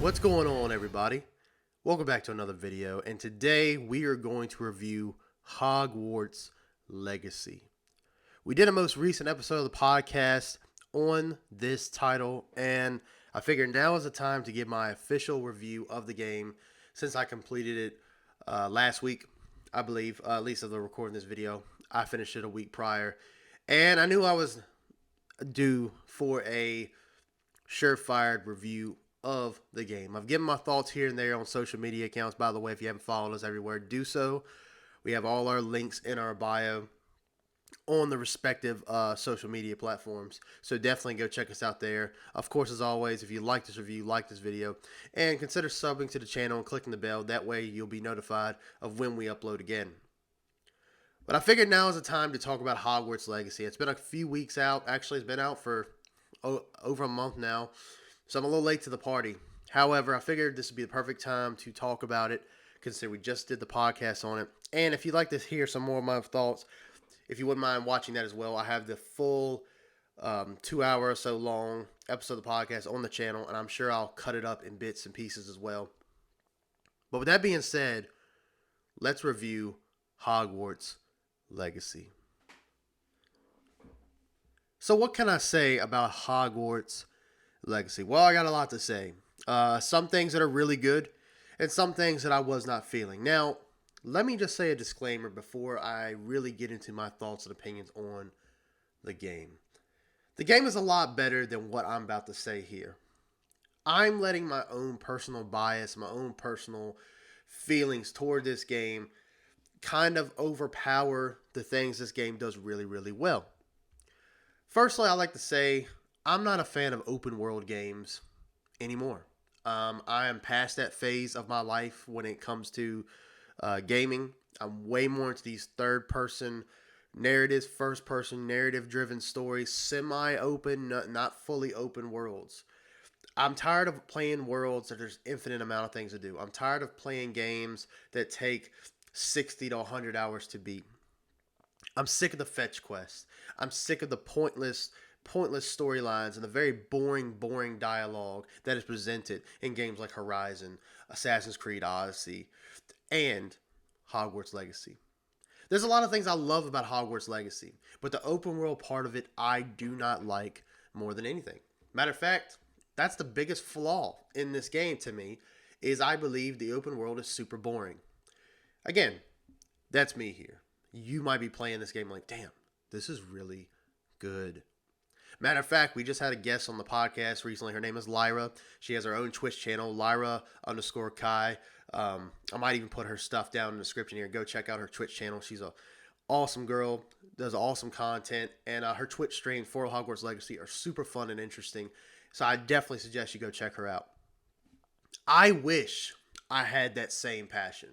What's going on, everybody? Welcome back to another video, and today we are going to review Hogwarts Legacy. We did a most recent episode of the podcast on this title, and I figured now is the time to give my official review of the game since I completed it last week, I believe, at least as of recording this video. I finished it a week prior, and I knew I was due for a surefire review of the game. I've given my thoughts here and there on social media accounts. By the way, if you haven't followed us everywhere, do so. We have all our links in our bio on the respective social media platforms. So definitely go check us out there. Of course, as always, if you like this review, like this video, and consider subbing to the channel and clicking the bell. That way you'll be notified of when we upload again. But I figured now is the time to talk about Hogwarts Legacy. It's been a few weeks out. Actually, it's been out for over a month now. So I'm a little late to the party. However, I figured this would be the perfect time to talk about it, considering we just did the podcast on it. And if you'd like to hear some more of my thoughts, if you wouldn't mind watching that as well, I have the full 2 hour or so long episode of the podcast on the channel, and I'm sure I'll cut it up in bits and pieces as well. But with that being said, let's review Hogwarts Legacy. So what can I say about Hogwarts Legacy? Well, I got a lot to say. Some things that are really good and some things that I was not feeling. Now, let me just say a disclaimer before I really get into my thoughts and opinions on the game. The game is a lot better than what I'm about to say here. I'm letting my own personal bias, my own personal feelings toward this game kind of overpower the things this game does really, really well. Firstly, I like to say I'm not a fan of open world games anymore. I am past that phase of my life when it comes to gaming. I'm way more into these third person narratives, first person narrative driven stories, semi open, not fully open worlds. I'm tired of playing worlds that there's infinite amount of things to do. I'm tired of playing games that take 60 to 100 hours to beat. I'm sick of the fetch quests. I'm sick of the pointless storylines and the very boring dialogue that is presented in games like Horizon, Assassin's Creed Odyssey, and Hogwarts Legacy. There's a lot of things I love about Hogwarts Legacy, but the open world part of it I do not like more than anything. Matter of fact, that's the biggest flaw in this game to me, is I believe the open world is super boring. Again, that's me here. You might be playing this game like, damn, this is really good. Matter of fact, we just had a guest on the podcast recently. Her name is Lyra. She has her own Twitch channel, Lyra_Kai. I might even put her stuff down in the description here. Go check out her Twitch channel. She's a awesome girl, does awesome content, and her Twitch streams for Hogwarts Legacy are super fun and interesting. So I definitely suggest you go check her out. I wish I had that same passion,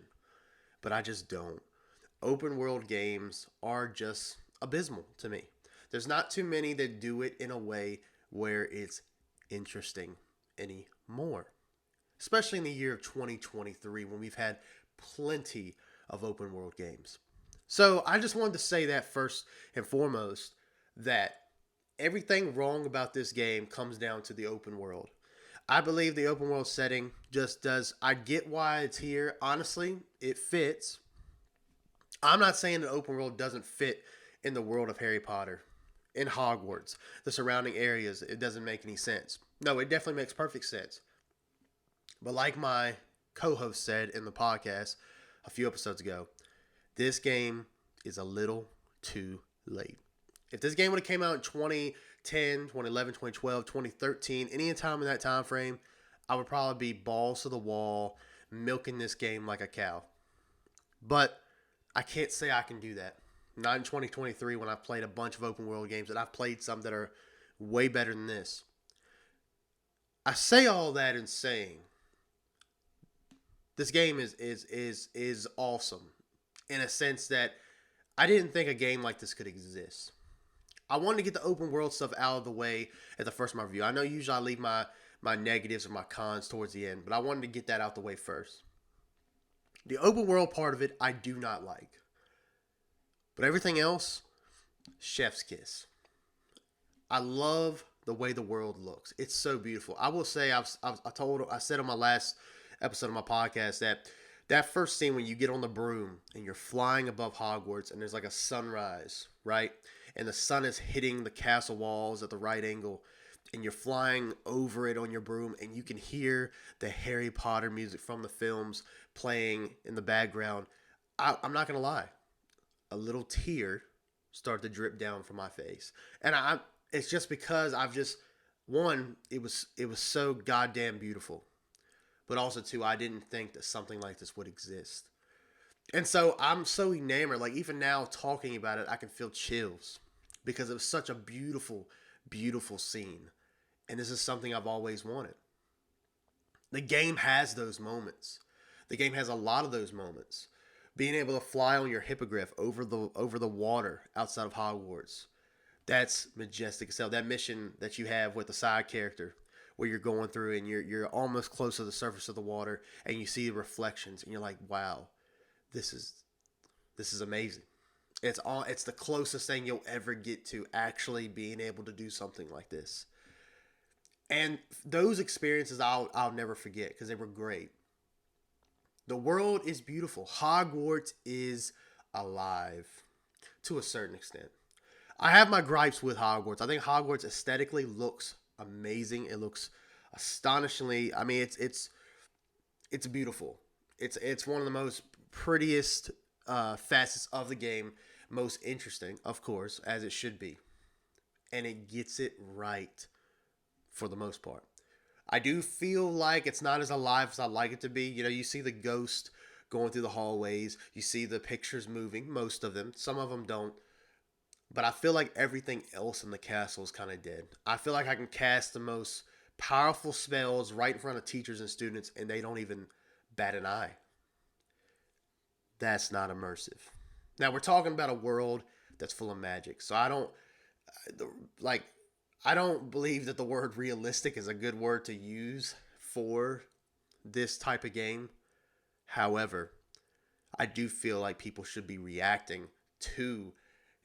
but I just don't. Open world games are just abysmal to me. There's not too many that do it in a way where it's interesting anymore. Especially in the year of 2023 when we've had plenty of open world games. So I just wanted to say that first and foremost, that everything wrong about this game comes down to the open world. I believe the open world setting just does. I get why it's here. Honestly, it fits. I'm not saying the open world doesn't fit in the world of Harry Potter, in Hogwarts, the surrounding areas. It doesn't make any sense. No, it definitely makes perfect sense. But like my co-host said in the podcast a few episodes ago, this game is a little too late. If this game would have came out in 2010, 2011, 2012, 2013, any time in that time frame, I would probably be balls to the wall, milking this game like a cow. But I can't say I can do that. Not in 2023 when I've played a bunch of open world games, and I've played some that are way better than this. I say all that in saying this game is awesome in a sense that I didn't think a game like this could exist. I wanted to get the open world stuff out of the way at the first of my review. I know usually I leave my negatives or my cons towards the end, but I wanted to get that out the way first. The open world part of it I do not like. But everything else, chef's kiss. I love the way the world looks. It's so beautiful. I will say, I said on my last episode of my podcast that that first scene when you get on the broom and you're flying above Hogwarts and there's like a sunrise, right? And the sun is hitting the castle walls at the right angle and you're flying over it on your broom and you can hear the Harry Potter music from the films playing in the background. I'm not going to lie. A little tear started to drip down from my face. And it's just because I've just, one, it was so goddamn beautiful. But also, two, I didn't think that something like this would exist. And so I'm so enamored. Like, even now, talking about it, I can feel chills because it was such a beautiful, beautiful scene. And this is something I've always wanted. The game has those moments. The game has a lot of those moments. Being able to fly on your hippogriff over the water outside of Hogwarts. That's majestic as hell. That mission that you have with the side character where you're going through and you're almost close to the surface of the water and you see the reflections and you're like, wow, this is amazing. It's the closest thing you'll ever get to actually being able to do something like this. And those experiences I'll never forget because they were great. The world is beautiful. Hogwarts is alive to a certain extent. I have my gripes with Hogwarts. I think Hogwarts aesthetically looks amazing. It looks astonishingly. I mean, it's beautiful. It's one of the most prettiest facets of the game. Most interesting, of course, as it should be, and it gets it right for the most part. I do feel like it's not as alive as I'd like it to be. You know, you see the ghost going through the hallways. You see the pictures moving, most of them. Some of them don't. But I feel like everything else in the castle is kind of dead. I feel like I can cast the most powerful spells right in front of teachers and students, and they don't even bat an eye. That's not immersive. Now, we're talking about a world that's full of magic. So like, I don't believe that the word realistic is a good word to use for this type of game. However, I do feel like people should be reacting to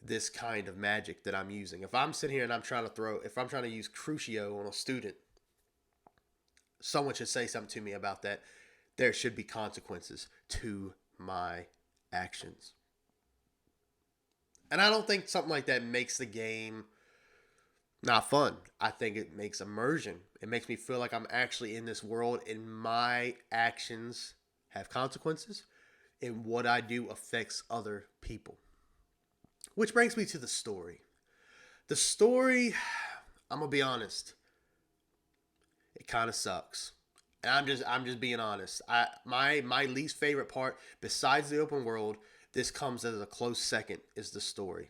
this kind of magic that I'm using. If I'm sitting here and if I'm trying to use Crucio on a student, someone should say something to me about that. There should be consequences to my actions. And I don't think something like that makes the game not fun. I think it makes immersion. It makes me feel like I'm actually in this world and my actions have consequences and what I do affects other people. Which brings me to the story. The story, I'm going to be honest, it kind of sucks. And I'm just being honest. My least favorite part besides the open world, this comes as a close second, is the story.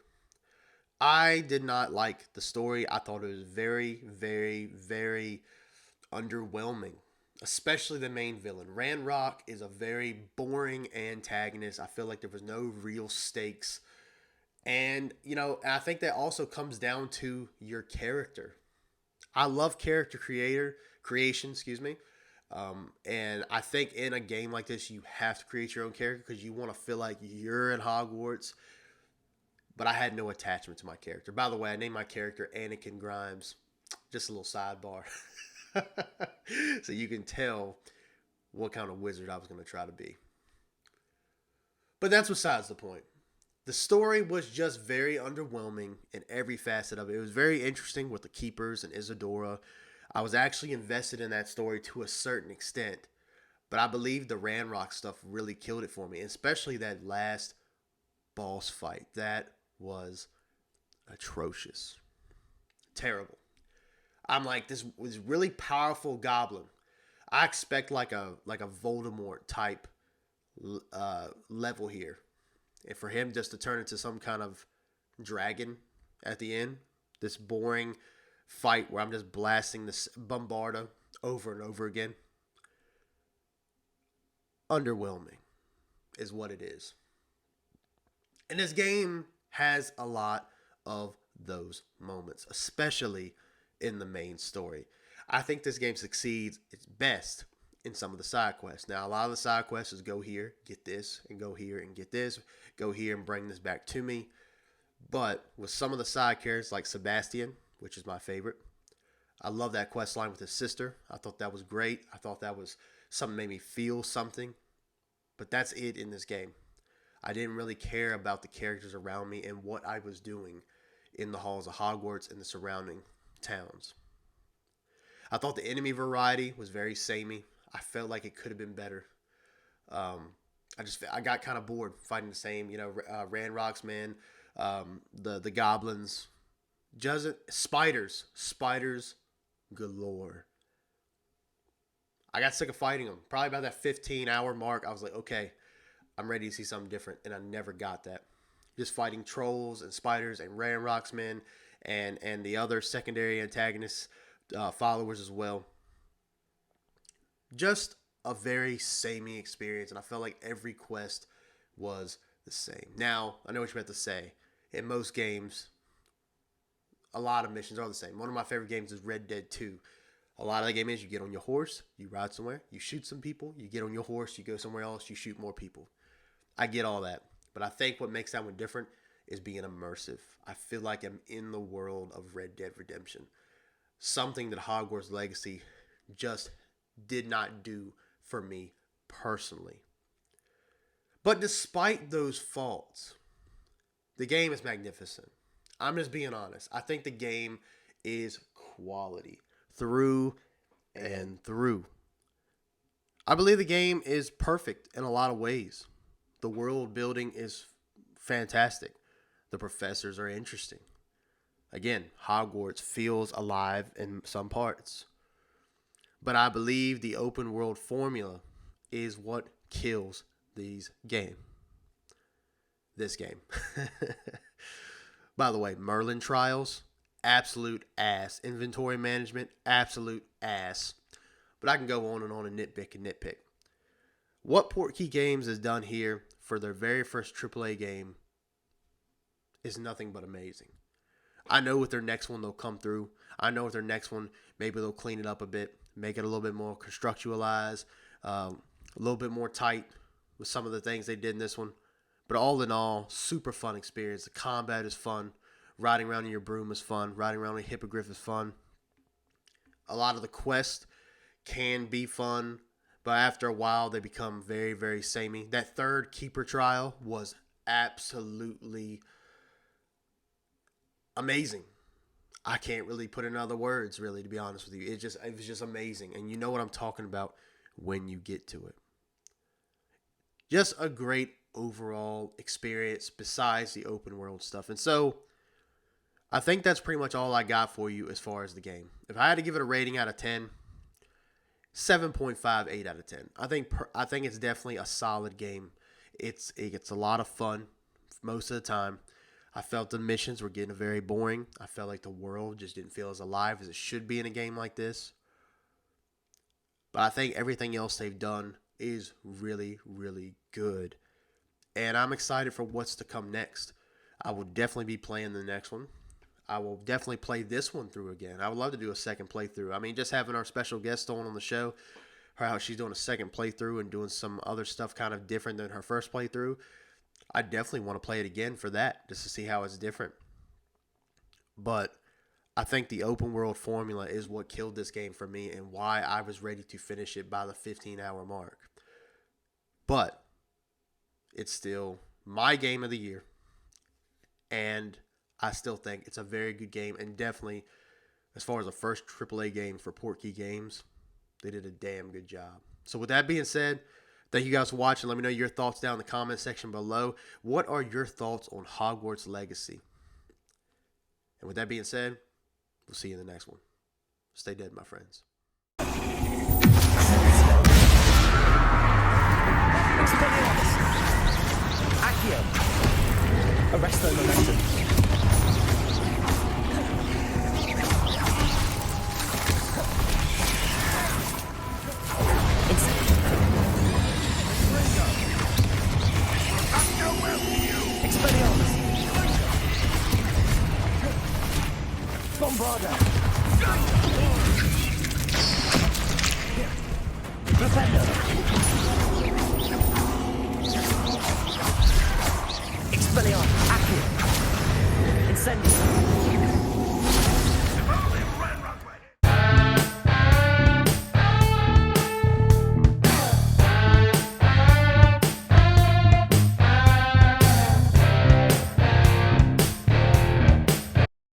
I did not like the story. I thought it was very, very, very underwhelming. Especially the main villain. Ranrock is a very boring antagonist. I feel like there was no real stakes. And, I think that also comes down to your character. I love character creation, excuse me. And I think in a game like this, you have to create your own character because you want to feel like you're in Hogwarts. But I had no attachment to my character. By the way, I named my character Anakin Grimes. Just a little sidebar. So you can tell what kind of wizard I was going to try to be. But that's besides the point. The story was just very underwhelming in every facet of it. It was very interesting with the Keepers and Isadora. I was actually invested in that story to a certain extent. But I believe the Ranrock stuff really killed it for me. Especially that last boss fight. That was atrocious. Terrible. I'm like, this was really powerful goblin. I expect like a Voldemort type level here. And for him just to turn into some kind of dragon at the end, this boring fight where I'm just blasting this Bombarda over and over again. Underwhelming is what it is. And this game has a lot of those moments, especially in the main story. I think this game succeeds its best in some of the side quests. Now, a lot of the side quests is go here, get this, and go here and get this, go here and bring this back to me. But with some of the side characters like Sebastian, which is my favorite, I love that quest line with his sister. I thought that was great. I thought that was something that made me feel something. But that's it in this game. I didn't really care about the characters around me and what I was doing in the halls of Hogwarts and the surrounding towns. I thought the enemy variety was very samey. I felt like it could have been better. I got kind of bored fighting the same, Ranrock's men, the goblins, spiders galore. I got sick of fighting them. Probably about that 15-hour mark, I was like, okay, I'm ready to see something different, and I never got that. Just fighting trolls and spiders and Ranrock's men and the other secondary antagonists, followers as well. Just a very samey experience, and I felt like every quest was the same. Now, I know what you're about to say. In most games, a lot of missions are the same. One of my favorite games is Red Dead 2. A lot of the game is you get on your horse, you ride somewhere, you shoot some people, you get on your horse, you go somewhere else, you shoot more people. I get all that. But I think what makes that one different is being immersive. I feel like I'm in the world of Red Dead Redemption. Something that Hogwarts Legacy just did not do for me personally. But despite those faults, the game is magnificent. I'm just being honest. I think the game is quality through and through. I believe the game is perfect in a lot of ways. The world building is fantastic. The professors are interesting. Again, Hogwarts feels alive in some parts. But I believe the open world formula is what kills this game. By the way, Merlin Trials, absolute ass. Inventory management, absolute ass. But I can go on and nitpick. What Portkey Games has done here for their very first AAA game is nothing but amazing. I know with their next one they'll come through. I know with their next one maybe they'll clean it up a bit, make it a little bit more constructualized, a little bit more tight with some of the things they did in this one. But all in all, super fun experience. The combat is fun. Riding around in your broom is fun. Riding around in a hippogriff is fun. A lot of the quests can be fun, but after a while they become very, very samey. That third Keeper trial was absolutely amazing. I can't really put in other words, really, to be honest with you. It was just amazing. And you know what I'm talking about when you get to it. Just a great overall experience besides the open world stuff. And so I think that's pretty much all I got for you as far as the game. If I had to give it a rating out of 10, 7.58 out of 10. I think it's definitely a solid game. It's a lot of fun most of the time. I felt the missions were getting very boring. I felt like the world just didn't feel as alive as it should be in a game like this. But I think everything else they've done is really, really good. And I'm excited for what's to come next. I will definitely be playing the next one. I will definitely play this one through again. I would love to do a second playthrough. I mean, just having our special guest on the show, how she's doing a second playthrough and doing some other stuff kind of different than her first playthrough. I definitely want to play it again for that, just to see how it's different. But I think the open world formula is what killed this game for me and why I was ready to finish it by the 15-hour mark. But it's still my game of the year, and I still think it's a very good game, and definitely, as far as the first AAA game for Portkey Games, they did a damn good job. So with that being said, thank you guys for watching. Let me know your thoughts down in the comment section below. What are your thoughts on Hogwarts Legacy? And with that being said, we'll see you in the next one. Stay dead, my friends. Accio. Arresto momentum. Bombarda! Defender! Expelliarmus! Accio! Incendio!